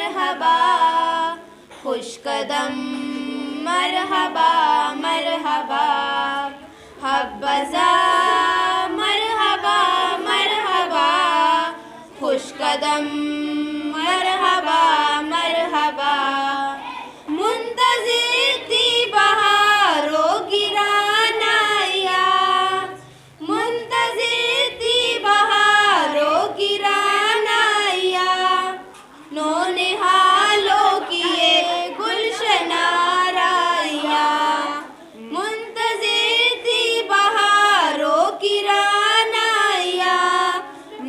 मरहबा खुश कदम मरहबा मरहबा हब्बज़ा मरहबा मरहबा खुश कदम मरहबा मरहबा मुंतज़िर थी बहारों की रानाया मुंतज़िर थी बहारों की रानाया नौनिहालों की ये गुलशन आराया मुंतज़िर थी बहारों की रानाया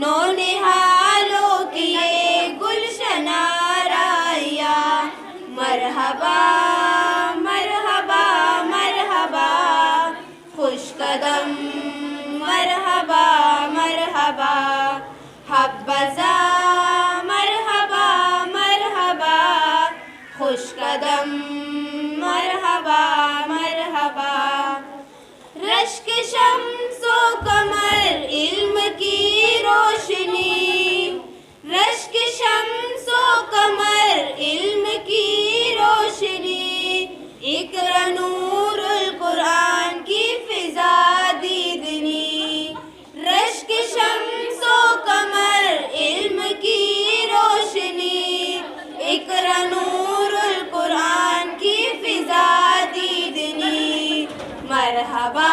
नौनिहालों की ये गुलशन आराया मरहबा मरहबा मरहबा खुश कदम मरहबा मरहबा हब्बज़ा मरहबा मरहबा खुश कदम मरहबा मरहबा रश्क शम्सो कमर इल्म की रोशनी रश्क शम्सो कमर इल्म की रोशनी इक़रा नूरुल कुरान की फिज़ा दीदनी रश्क शम्सो कमर इल्म की रोशनी इक़रा नूरुल कुरान की फिज़ा दीदनी मरहबा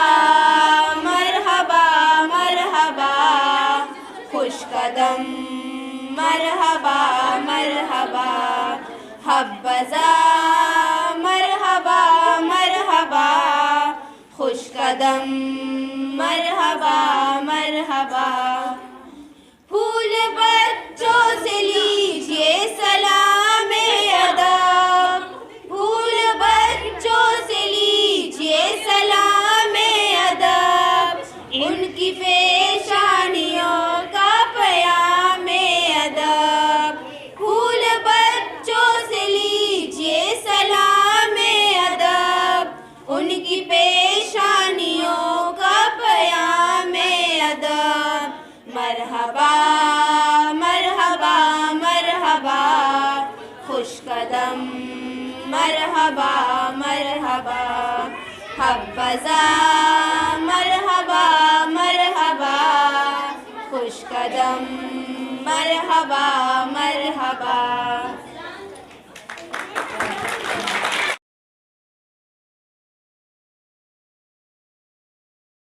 मरहबा मरहबा खुश कदम मरहबा मरहबा हब्बज़ा मरहबा मरहबा खुश कदम मरहबा मरहबा फूल बच्चों से लीजिए सलाम अदब फूल बच्चों से लीजिए सलाम अदब उनकी पेशानियों का पयाम अदब फूल बच्चों से लीजिए सलाम अदब उनकी पेशानियों का पयाम अदब मरहबा मरहबा मरहबा खुश कदम मरहबा मरहबा हब्बज़ा मरहबा मरहबा खुश कदम मरहबा